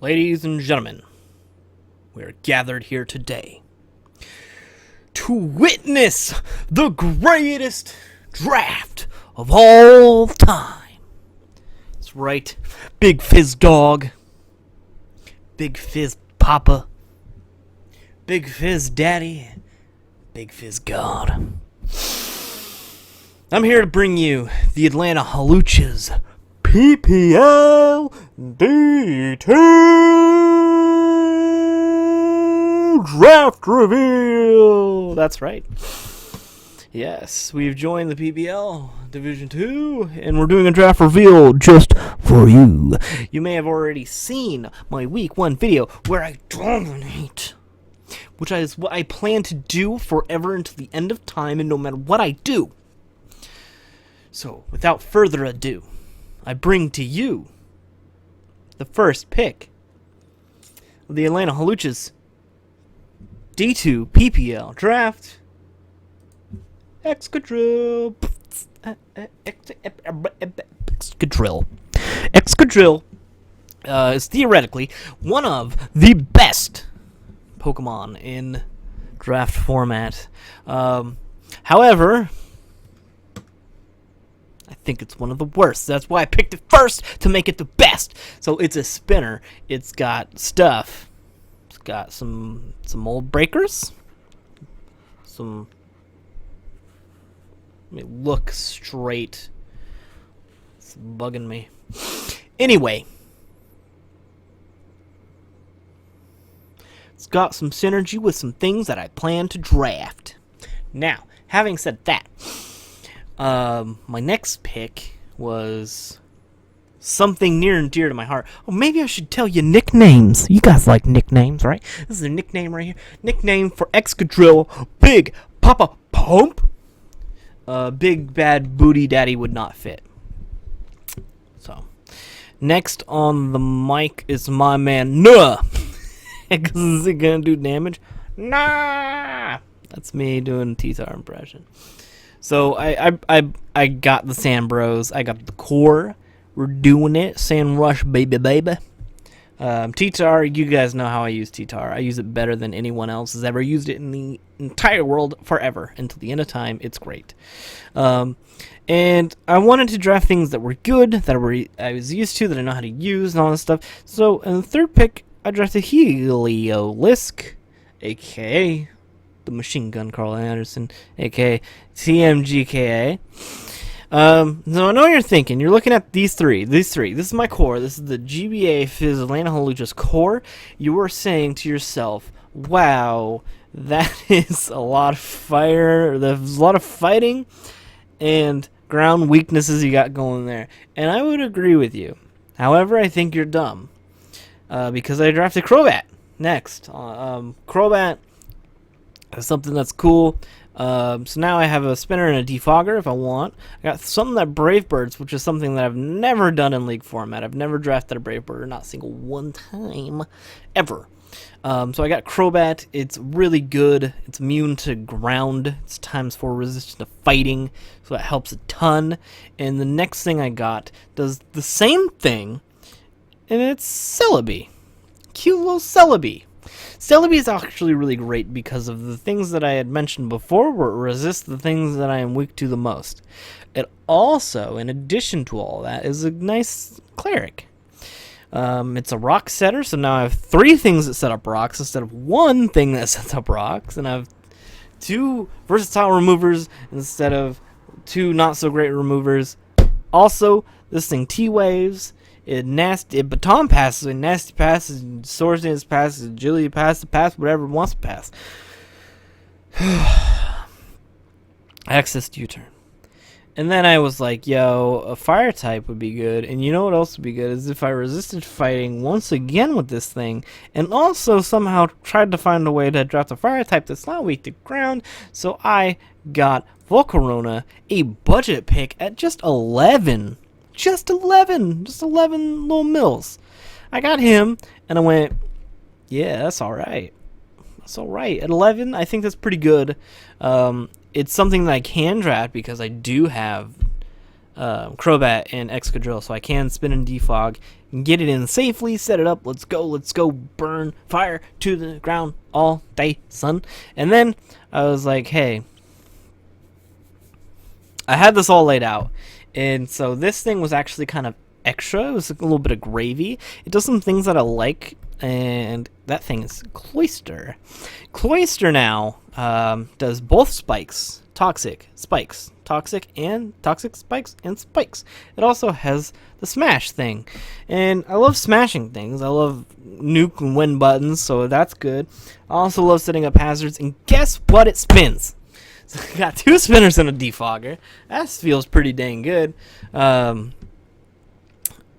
Ladies and gentlemen, we are gathered here today to witness the greatest draft of all time. That's right, Big Fizz Dog, Big Fizz Papa, Big Fizz Daddy, Big Fizz God. I'm here to bring you the Atlanta Hawluchas PPL detailed draft reveal. That's right. Yes, we've joined the PPL Division 2, and we're doing a draft reveal just for you. You may have already seen my Week 1 video where I dominate, which is what I plan to do forever until the end of time, and no matter what I do. So, without further ado, I bring to you the first pick of the Atlanta Hawluchas D2 PPL draft. Excadrill. Excadrill is theoretically one of the best Pokemon in draft format. However, I think it's one of the worst. That's why I picked it first, to make it the best. So it's a spinner. It's got stuff. It's got some mold breakers. Some. Let me look straight. It's bugging me. Anyway. It's got some synergy with some things that I plan to draft. Now, having said that, my next pick was something near and dear to my heart. Oh, maybe I should tell you nicknames. You guys like nicknames, right? This is a nickname right here. Nickname for Excadrill, Big Papa Pump. Big Bad Booty Daddy would not fit. So, next on the mic is my man, Nah. Is it gonna do damage? Nah. That's me doing a T-Tar impression. So I got the Sand Bros. I got the core. We're doing it. Sand Rush, baby. T-Tar, you guys know how I use T-Tar. I use it better than anyone else has ever used it in the entire world forever. Until the end of time, it's great. And I wanted to draft things that were good, that I was used to, that I know how to use, and all this stuff. So in the third pick, I drafted Heliolisk, a.k.a. the Machine Gun Carl Anderson, a.k.a. TMGKA. So I know you're thinking, you're looking at these three. This is my core. This is the GBA Fizz Atlanta Hawluchas core. You are saying to yourself, wow, that is a lot of fire. There's a lot of fighting and ground weaknesses you got going there. And I would agree with you. However, I think you're dumb. Because I drafted Crobat next. Crobat is something that's cool. So now I have a spinner and a defogger if I want. I got something that Brave Birds, which is something that I've never done in League format. I've never drafted a Brave Bird, not a single one time, ever. So I got Crobat. It's really good. It's immune to ground. It's ×4 resistant to fighting, so that helps a ton. And the next thing I got does the same thing, and it's Celebi. Cute little Celebi. Celebi is actually really great because of the things that I had mentioned before, where it resists the things that I am weak to the most. It also, in addition to all that, is a nice cleric. It's a rock setter, so now I have 3 things that set up rocks instead of 1 thing that sets up rocks, and I have 2 versatile removers instead of 2 not so great removers. Also, this thing T-Waves. It baton passes, and nasty passes, and swords dance passes, agility passes, whatever it wants to pass. Access to U-turn. And then I was like, yo, a fire type would be good. And you know what else would be good is if I resisted fighting once again with this thing, and also somehow tried to find a way to draft a fire type that's not weak to ground. So I got Volcarona, a budget pick at just 11. Just 11 little mils. I got him, and I went, yeah, that's alright. That's alright. At 11, I think that's pretty good. It's something that I can draft because I do have Crobat and Excadrill, so I can spin and defog and get it in safely, set it up. Let's go, burn fire to the ground all day, son. And then I was like, hey, I had this all laid out, and so this thing was actually kind of extra. It was a little bit of gravy. It does some things that I like, and that thing is Cloyster. Cloyster now does both spikes, toxic spikes, toxic spikes and spikes. It also has the smash thing, and I love smashing things. I love nuke and win buttons, so that's good. I also love setting up hazards, and guess what? It spins. So I got 2 spinners and a defogger. That feels pretty dang good.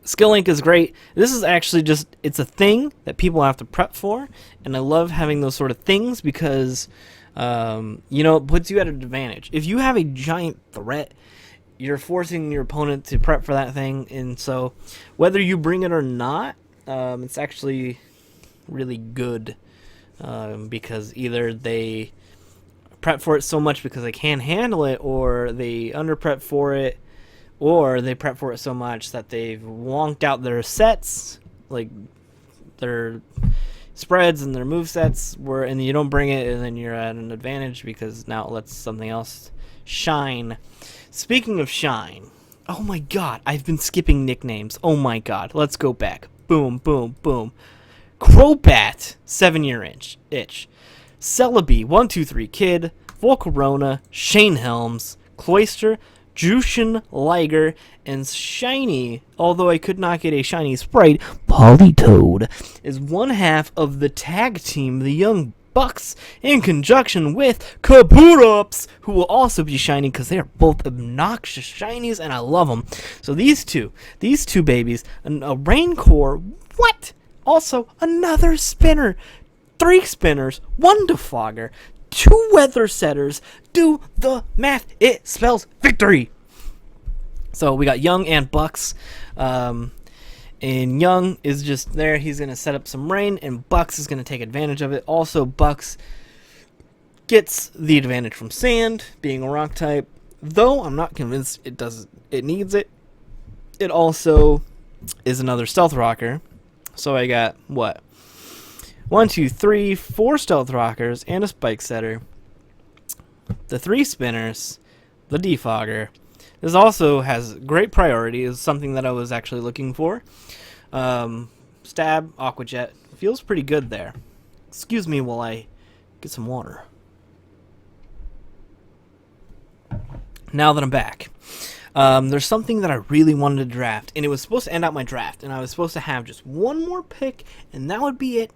Skill Link is great. This is actually just, it's a thing that people have to prep for, and I love having those sort of things because, you know, it puts you at an advantage. If you have a giant threat, you're forcing your opponent to prep for that thing, and so whether you bring it or not, it's actually really good, because either they prep for it so much because they can't handle it, or they under prep for it, or they prep for it so much that they've wonked out their sets, like their spreads and their move sets, and you don't bring it, and then you're at an advantage because now it lets something else shine. Speaking of shine, oh my god, I've been skipping nicknames. Oh my god, let's go back. Boom, boom, boom. Crobat, 7-year itch. Celebi, 123 Kid, Volcarona, Shane Helms, Cloyster, Jushin Liger, and Shiny, although I could not get a shiny sprite, Politoed, is one half of the tag team, the Young Bucks, in conjunction with Kabutops, who will also be shiny because they are both obnoxious shinies, and I love them. So these two babies, a Raincore, what? Also, another spinner. 3 spinners, 1 defogger, 2 weather setters. Do the math. It spells victory. So we got Young and Bucks. And Young is just there. He's going to set up some rain, and Bucks is going to take advantage of it. Also, Bucks gets the advantage from sand, being a rock type. Though I'm not convinced it needs it. It also is another stealth rocker. So I got, what? 1, 2, 3, 4 stealth rockers and a spike setter. The 3 spinners, the defogger. This also has great priority. Is something that I was actually looking for. Stab, Aqua Jet, feels pretty good there. Excuse me while I get some water. Now that I'm back, there's something that I really wanted to draft, and it was supposed to end out my draft, and I was supposed to have just one more pick, and that would be it.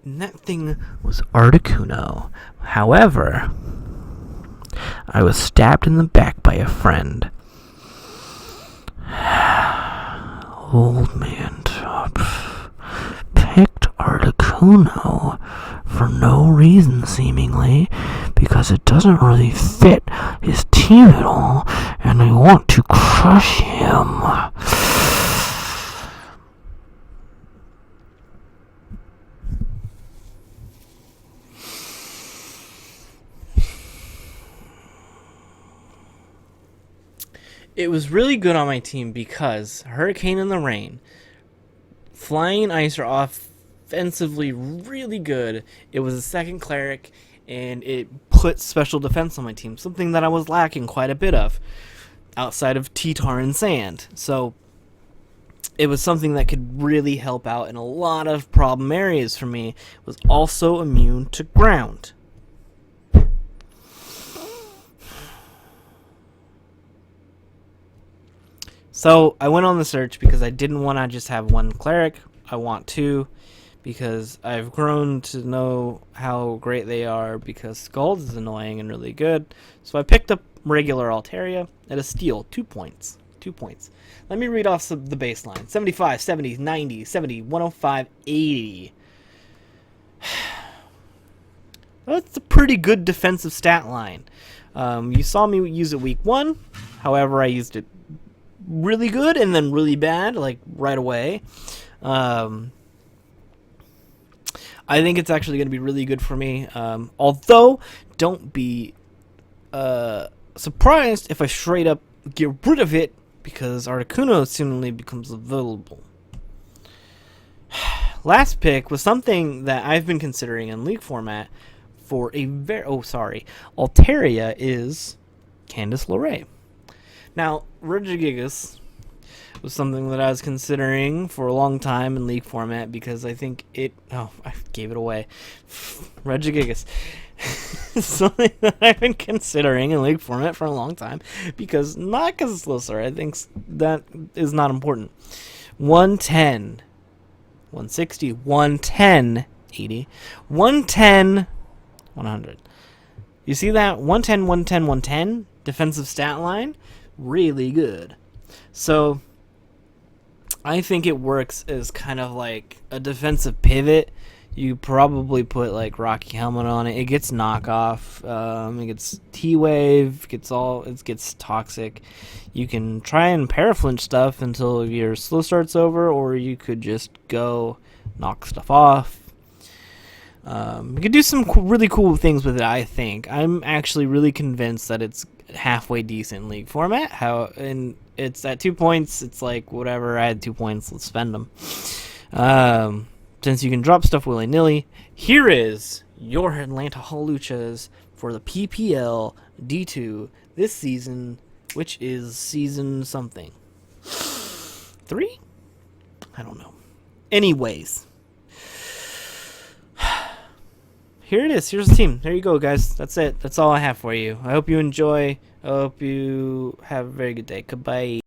And that thing was Articuno. However, I was stabbed in the back by a friend. Old man Top picked Articuno for no reason, seemingly, because it doesn't really fit his team at all, and I want to crush him. It was really good on my team because Hurricane in the Rain, Flying Ice are offensively really good. It was a second Cleric, and it put special defense on my team, something that I was lacking quite a bit of outside of T-Tar and Sand. So it was something that could really help out in a lot of problem areas for me. It was also immune to ground. So I went on the search because I didn't want to just have 1 Cleric. I want 2 because I've grown to know how great they are, because Scald is annoying and really good. So I picked up regular Altaria at a steal, 2 points. 2 points. Let me read off the baseline. 75, 70, 90, 70, 105, 80. That's a pretty good defensive stat line. You saw me use it week 1. However, I used it really good and then really bad, like right away. I think it's actually going to be really good for me. Although, don't be surprised if I straight up get rid of it because Articuno seemingly becomes available. Last pick was something that I've been considering in League format for a very... Oh, sorry. Altaria is Candice LeRae. Now, Regigigas was something that I was considering for a long time in League format because I think it... Oh, I gave it away. Regigigas. Something that I've been considering in League format for a long time because... Not because it's Lissar. I think that is not important. 110... 160, 110, 80, 110, 100. You see that? 110, 110, 110 defensive stat line? Really good. So, I think it works as kind of like a defensive pivot. You probably put like Rocky Helmet on it. It gets knockoff. It gets T-Wave. It gets toxic. You can try and paraflinch stuff until your slow start's over, or you could just go knock stuff off. You could do some really cool things with it, I think. I'm actually really convinced that it's halfway decent League format. And it's at 2 points. It's like, whatever, I had 2 points, let's spend them. Since you can drop stuff willy-nilly, here is your Atlanta Hawluchas for the PPL D2 this season, which is season something. 3? I don't know. Anyways. Here it is. Here's the team. There you go, guys. That's it. That's all I have for you. I hope you enjoy. I hope you have a very good day. Goodbye.